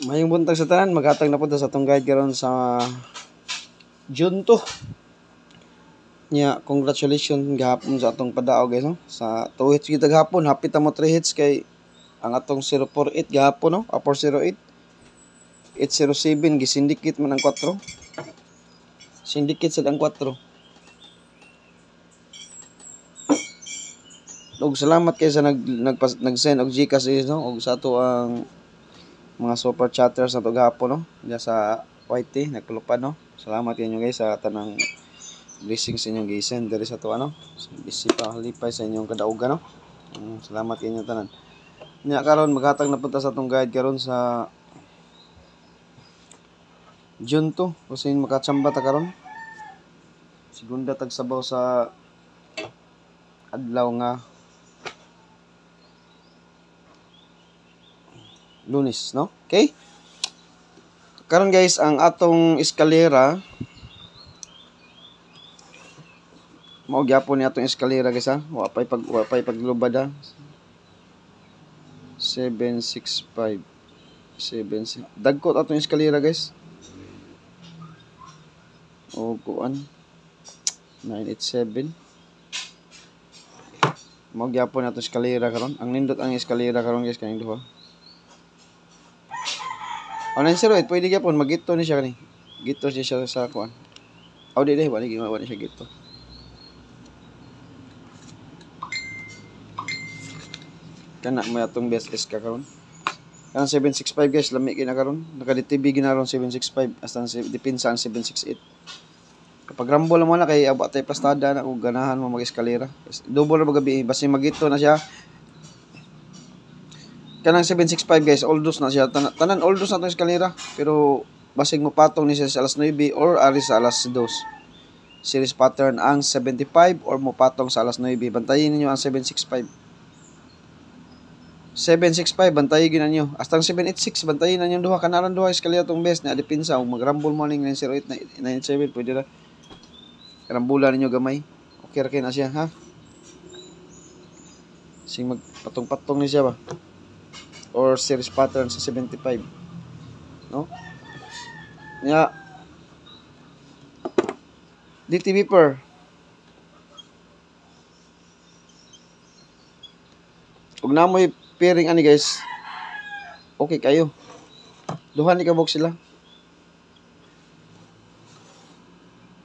Mayong buntag sa tanan, maghatag na po sa atong guide karon sa June 2. Nya, congratulations gahapon sa atong padao guys, no? Sa 2 hits kita gahapon, hapit na mo 3 hits kay ang atong 048 gahapon, no? 408 807 gisindikit man ang 4. Syndicate sila ang 4. Og salamat kay sa nag-send og GCash, no? Og sa ato ang mga super chatters na to gahapon, no? Diya sa YT nagpulupad, no? Salamat kinyo guys sa tanang blessings sa inyong gisend diri sa to, ano? Bisi pa halipay sa inyong kadaugan, no? Salamat kinyo tanan. Nya karon maghatag na punta sa atong guide karon sa June 2 kasi makatsamba ta karon. Segunda tag sabaw sa adlaw nga Lunes, no? Okay? Karon guys, ang atong eskalera mao gyapon ni atong eskalera guys, ha. Wa pay paglubad, ha. 765 76 dagkot atong eskalera guys. O kuan 987 mao gyapon atong eskalera karon. Ang nindot ang eskalera karon guys kaning duha. 908 pwede gyapon magito ni siya kani. Gito siya sa kuan. Aw di wala siya gito. Kana may atong best is ka karon. Kanang 765 guys, lami kina karon. Naka-DTB ginaron 765 hasta depensa ang 768. Kapag rumble mo na kay abot tay plastada na kung ganahan mo mag-eskalera. Double na magabi basi magito na siya. Kanang 765 guys, oldos na siya. Tanan oldos na itong eskalera. Pero basig mo patong ni siya sa alas 9 or ari sa alas 2. Series pattern ang 75 or mo patong sa alas 9. Bantayin ninyo ang 765. 765 bantayin gyud ninyo. Hasta ang 786 bantayin na ninyo duha kanaran duha eskalera tong best na depensa og mag-rumble mo ning 908 97 pwede ra. Rambulan ninyo gamay. Okay na siya, ha? Sing magpatong-patong ni siya ba? Or series pattern sa 75, no? Nya DTB per ug namoy pairing ani guys, okay kayo duha ni kabog sila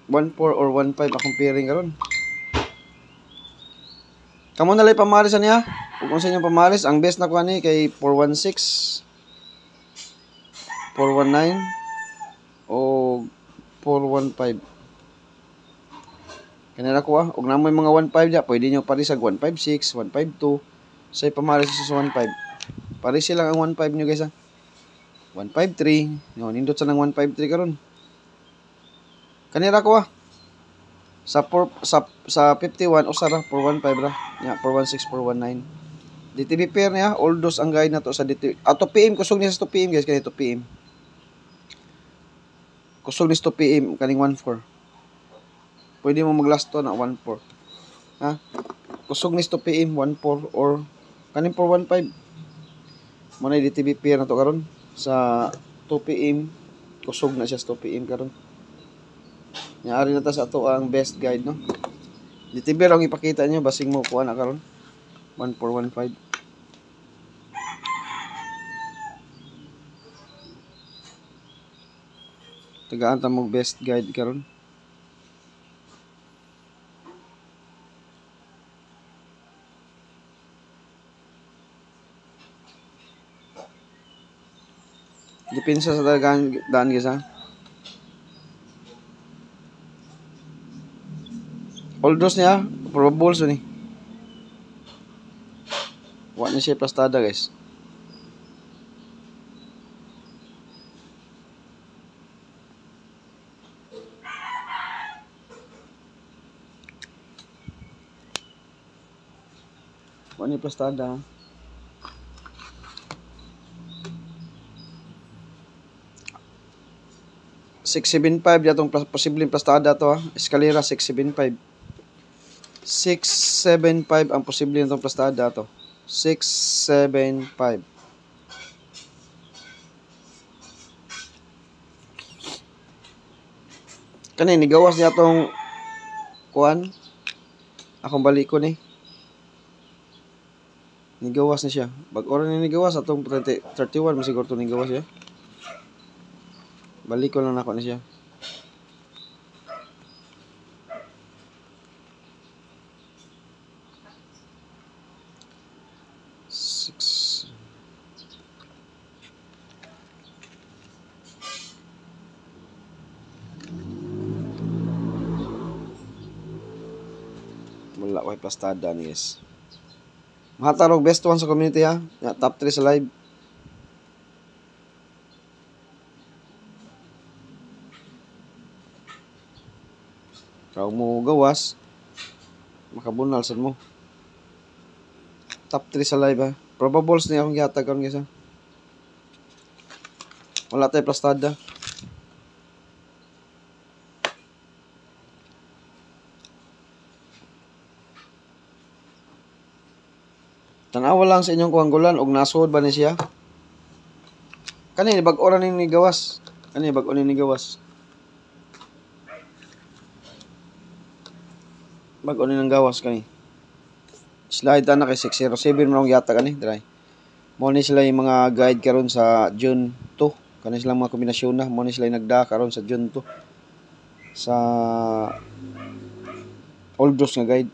14 or 15 akong pairing karon. Kamo na lay pamaris niya. Kung sa inyong pamaris, ang best na ko ani kay 416, 419 o 415. Kanila ko ug namoy mga 15 dia, pwede nyo parisag 156, 152. Say pamaris sa 15. Paris lang ang 15 nyo guys, ha. 153, no, nindot sa nang 153 karon. Kanila ko sa 51 usara 415 ra. Nya 416, 419. DTB pair niya, oldos ang guide na to sa DTB. Ato PM kusog niya sa 2 PM guys, kanito PM. Kusog ni 2 PM kaning 14. Pwede mo maglasto na 14. Ha? Kusog ni 2 PM 14 or kaning 415. Mo na DTB pair na to karon sa 2 PM. Kusog na siya sa 2 PM karon. Nyari na ta sa ato ang best guide, no? DTB lang ipakita niyo basing mo kuha na karon. 1415. Tagaan ta mo best guide karon. Depensa sa daan guys, ha. Oldos niya, probable so ni. Wa ni siya plastada guys. Wa ni plastada. $675 datong posibleng plastada to, ha. Eskalera 675. 675 ang posible nitong plastada to. 675. Kani nigawas niya tong kuan. Akong balik ko ni. Nigawas na siya. Bag oras ni nigawas atong 31 masiguro to nigawas siya. Balik ko lang nako ni siya. Wala ko plastada ni guys. Mahatarog best one sa community ha. Ya, top 3 sa live. Kau mo gawas, makabunal sad mo. Top 3 sa live ha. Probables ni akong gihatag karon guys ha. Wala tay plastada. Tanawa lang sa inyong kuanggulan og nasod ba ni siya? Kani bag-o ra ni gawas. Kani bag-o ni gawas. Bag-o ni nang gawas kani. Slide ta na kay 607 man yata kani, dry. Mo ni sila yung mga guide karon sa June 2. Kani sila mga kombinasyon na, mo ni sila nagda karon sa June 2. Sa Oldros nga guide.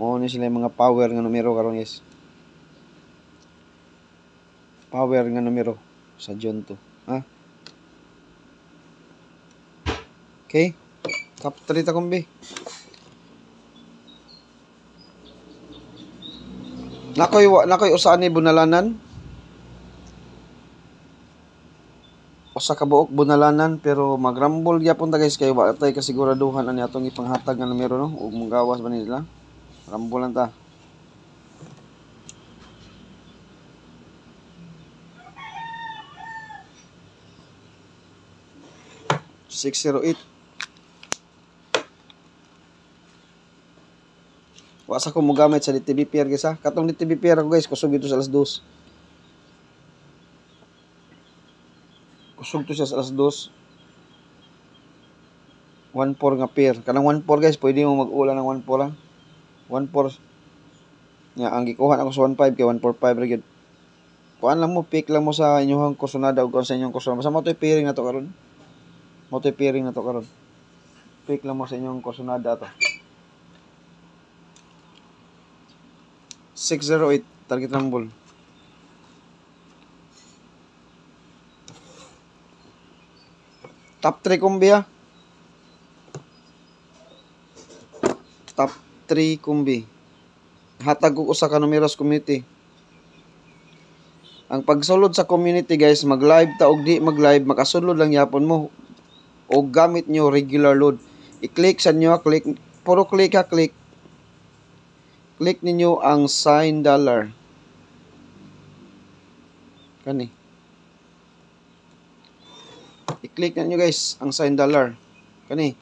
Mo ni sila yung mga power nga numero karon guys. Power nga numero sa June 2. Ha? Okay? Top 3 ta kumbi. Nakoy usaan ni bunalanan. Usa ka buok bunalanan pero magrambol gyapon ta guys kay wa tay kasiguraduhan ani atong ipanghatag nga numero no ug monggawas ba nila. Rambulan ta. $608. Wa sa ko mo gamit sa DTBPR guys ha. Katong DTBPR ako guys, kusog ito sa alas 2. Kusog to siya sa alas 2. 1.4 nga pair. Kanang 1.4 guys, pwede mo mag-ula ng 1.4 ha. 1.4. Nga, ang gikuhan ako sa 1.5 kay 1.45 rin. Kuan lang mo, pick lang mo sa inyong kursunada o sa inyong kursunada. Basta mo ito pairing na to karon. Mo ito pairing na to karon. Pick lang mo sa inyong kursunada to. 608 target rumble. Top 3 kumbi ha. Top 3 kumbi. Hatag ko usa ka numeros community. Ang pagsulod sa community guys, mag-live ta og di mag-live, makasulod lang yapon mo. O gamit nyo regular load. I-click sa nyo, click, puro click ha, click. Click ninyo ang sign dollar. Kani. I-click ninyo guys ang sign dollar. Kani.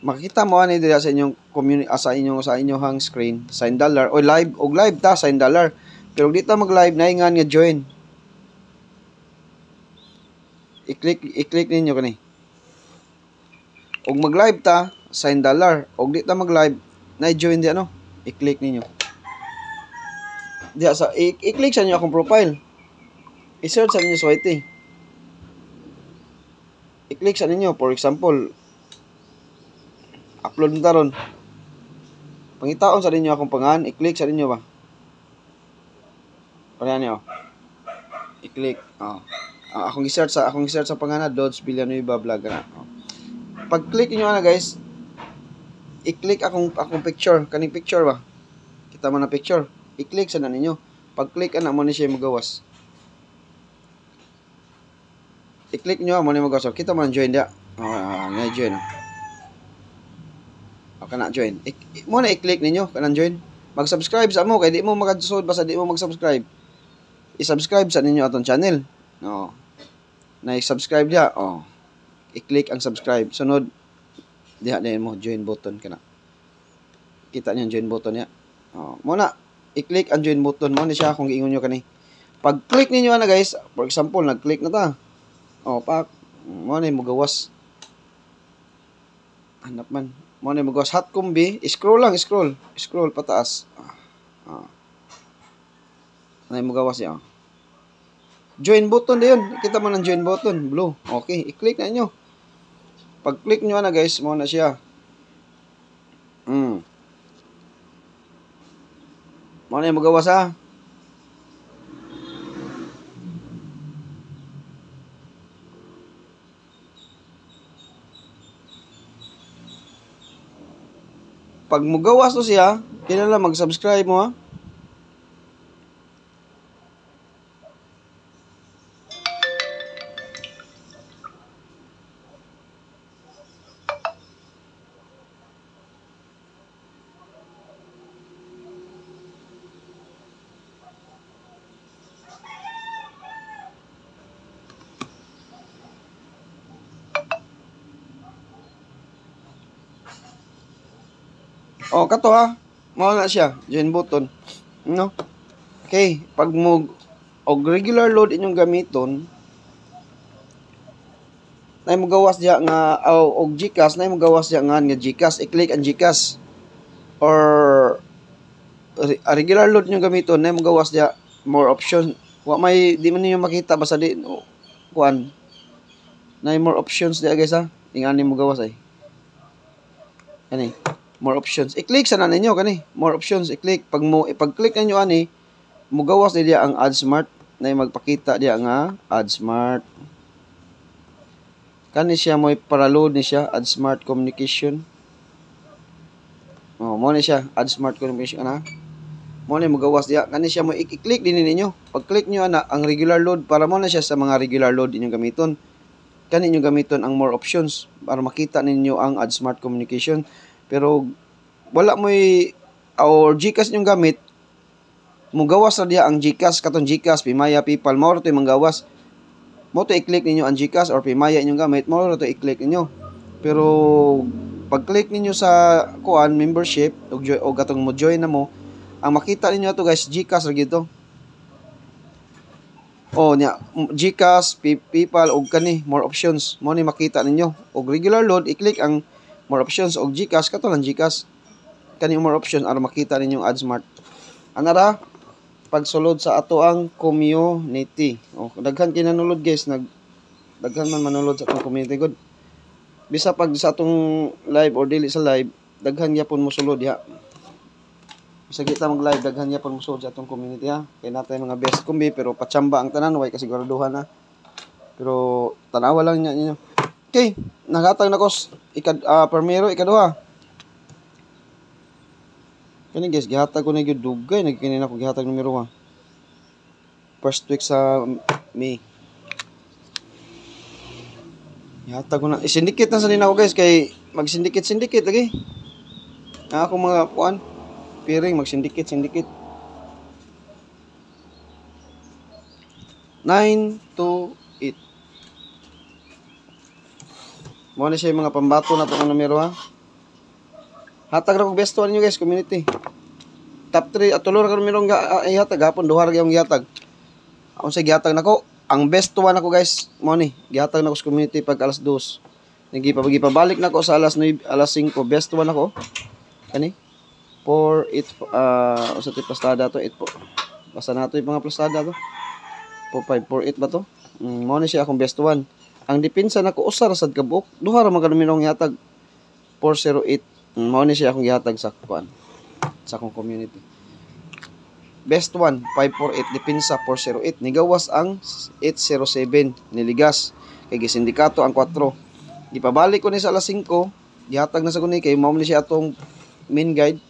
Makikita mo ani dira sa inyong community sa inyong hang screen, sign dollar o live ta sign dollar. Pero dito mag-live naingan nga join. I-click ninyo kani. Og mag-live ta sign dollar. Og dito mag-live na join di ano. I-click ninyo. Diya sa i-click sa inyo akong profile. I-search sa inyo Swati. I-click sa ninyo for example upload nita ron. Pangitaon sa ninyo akong pangan, i-click sa ninyo ba. Para niyo. I-click. Akong i-search sa pangalan Dodge Villanueva vlog na. Pag-click niyo na guys, i-click akong picture, kaning picture ba? Kita mo na picture. I-click sa na ninyo. Pag-click ana mo ni siya magawas. I-click niyo mo ni magawas. Kita mo na join dia. Na join. Kana join. Mo na i-click ninyo kanang join. Mag-subscribe sa mo kay di mo makadusod basta di mo mag-subscribe. I-subscribe sa ninyo atong channel. No. Na i-subscribe dia. I-click ang subscribe. Sunod diha din mo join button kana. Kita niyo join button niya. Muna i-click ang join button mo ni siya kung giingon niyo kani. Pag click ninyo na guys, for example nag-click na ta. Pak mo ni mo gawas. Hanap man. Mo ni magawas hot combi, scroll lang, scroll pataas. Nay magawas ya. Join button diyon. Kita man ang join button, blue. Okay, i-click na niyo. Pag click niyo na guys, mo na siya. Mo na magawas ha. Pag mugawas to siya, kailangan mag-subscribe mo ha. Oh, kato ha. Mao na siya, join button. No? Okay, pag mo og regular load inyong gamiton, nay mo gawas diya nga og GCash, nay mo gawas diya nga GCash, i-click ang GCash. Or a regular load inyong gamiton, nay mo gawas diya more option. Wa may di man niyo makita basta di kuan. Nay more options diya guys ha. Ingani mo gawas ay. Ani. More options. I-click sana ninyo kani. More options i-click. Pag-click ninyo ani, mugawas diya ang AdSmart na magpakita diya nga AdSmart. Kani siya mo para-load ni siya AdSmart Communication. Oh, mo ni siya AdSmart Communication ana. Mo ni mugawas diya. Kani siya mo i-click din ninyo. Pag-click niyo ana ang regular load para mo na siya sa mga regular load inyong gamiton. Kani inyong gamiton ang more options para makita ninyo ang AdSmart Communication. Pero wala mo'y or GCash yung gamit, mugawas na diya ang GCash, katong GCash, Pimaya, PayPal, mao to manggawas. Mo to i-click ninyo ang GCash or Pimaya inyong gamit, mao to i-click ninyo. Pero pag-click ninyo sa kuan membership o katong mo join na mo, ang makita ninyo to guys, GCash ra gito. Oh, nya GCash, PayPal og kani more options, mo ni makita ninyo. Og regular load, i-click ang more options og GCash kato lang GCash kani more options aron makita ninyong AdSmart. Anara pagsulod sa ato ang community. Oh, daghan kinanulod guys, daghan man manulod sa atong community good. Bisa pag sa atong live or dili sa live, daghan gyapon mo sulod ya. Bisa kita mag live daghan gyapon mo sulod sa atong community ha. Kay natay mga best kumbi pero patsamba ang tanan way kasiguraduhan na. Pero tanawa lang niya ninyo. Okay, naghatag na ko primero ikaduha. Kani guys, gihatag ko na gyud dugay, nagkini na ko gihatag numero 1. First week sa May. Gihatag ko na. Isindikit na sa din ako guys kay magsindikit lagi. Ako mga kuan, piring magsindikit. 9 to 8. Mo na siya mga pambato na itong numero ha. Hatag na kong best one nyo guys, community. Top 3, at tulo na kong numero ihatag. Hapon, duha rin yung ihatag. Ako sa gihatag na ko. Ang best one ako guys, mo ni. Gihatag na ko sa community pag alas 2. Nagipabalik na ko sa alas 5. Best one ako. Kani? 4, 8, sa plastada to, 8 po. Basta na to yung mga plastada to. 4, 5, 4, 8 ba to? Mo ni siya akong best one. Ang depensa nako usa ra sad ka buok. Duha ra man ka numerong gihatag. 408. Mao ni siya akong gihatag sa kuan. Sa akong community. Best one 548 depensa 408. Nigawas ang 807 niligas. Kay gisindikato ang 4. Gipabalik ko ni sa alas 5. Gihatag na sa kuno kay mao ni siya atong main guide.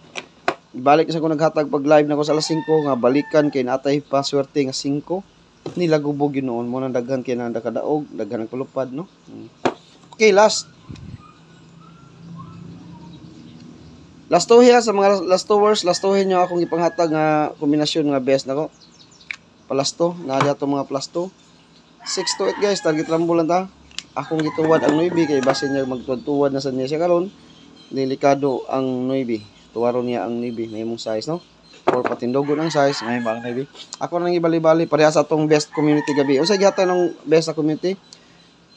Ibalik na sa ko naghatag pag live na ko sa alas 5 nga balikan kay natay paswerte nga 5. Nila gubog yun noon mo nang daghan kaya nang nakadaog daghan ng kulupad no. Okay, last tuhiya sa mga last tours, last tuhin nyo akong ipanghatag nga kombinasyon nga best nako palasto na dato mga plasto 6 to 8 guys, target rambo lang ta. Akong gituwad ang 9 kay basin niya magtuwad na sa niya siya karon. Delikado ang 9, tuwaron niya ang 9 na imong size no. Or patindogon ang size ngay bang maybe. Ako nang ibali-bali pareha sa atong best community gabi. Unsa gihatag ng best sa community? 5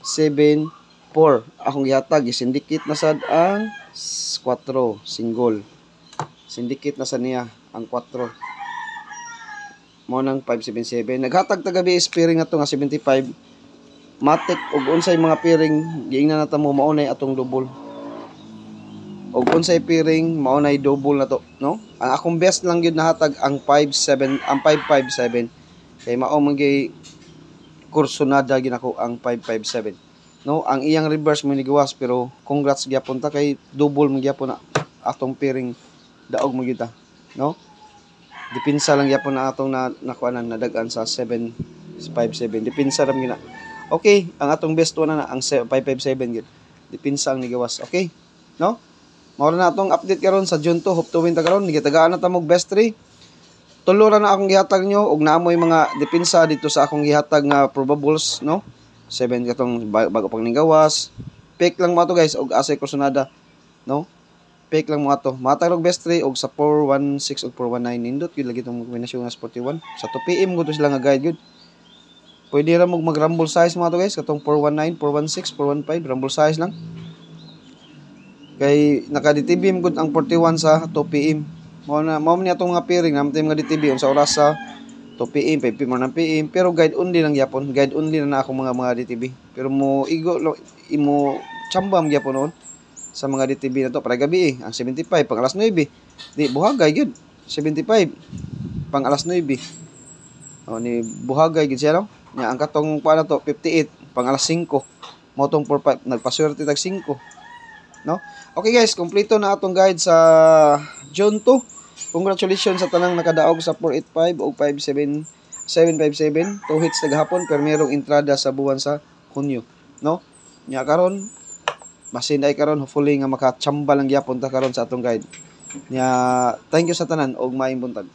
4 akong gihatag isindikit na sad ang 4 single. Sindikit na sa niya ang 4. Mo nang 577. Naghatag ta gabi is pairing na to nga 75. Matik og unsay mga pairing giingnan nata mo maunay atong double. Og unsay pairing maunay double na to, no? Ang akong best lang gyud nahatag ang 57, ang 557. Kay mao man gyud kursonada ginako ang 557. No, ang iyang reverse mo nigawas pero congrats gyapon ta kay double mo gyapon na atong pairing daog mo gyud ta, no? Dipinsa lang gyapon na atong nakuanan nadagan sa 757. Dipinsa ram gina. Okay, ang atong best one na ang 557 gyud. Dipinsa ang nigawas. Okay? No? Mao na atong update karon sa June 2, hope to win ta karon. Nigitagaan na ta mo best 3. Tulo ra na akong gihatag nyo og naamoy mga dipinsa dito sa akong gihatag nga probables, no? 7 katong bago pang nigawas. Pick lang mo ato guys og asay kursonada, no? Pick lang mo ato. Matag og best 3 og sa 416 og 419 nindot gyud lagi tong kombinasyon nga 41. Sa 2 PM gud sila nga guide gyud. Pwede ra mo mag-rumble size mo ato guys katong 419, 416, 415 rumble size lang. Kay naka-DTB gud ang 41 sa 2 PM. Mao ni atong mga pairing namtay mga DTB sa oras sa 2 PM, 5 PM, 9 PM, pero guide only lang gyapon. Guide only na ako mga DTB. Pero mo imo chambam gyapon noon sa mga DTB na to para gabi ang 75 pang alas 9. Di buhagay gyud. 75 pang alas 9. Ni buhagay gyud siya no. Nya ang katong paano to 58 pang alas 5. Mo tong 45 nagpaswerte tag 5. No? Okay guys, kompleto na atong guide sa June 2. Congratulations sa tanang nakadaog sa 485 o 757. 2 hits naghapon pero merong entrada sa buwan sa Hunyo, no? Nya karon basin ay karon hopefully nga makachamba lang gyapon ta karon sa atong guide. Nya thank you sa tanan og maayong buntag.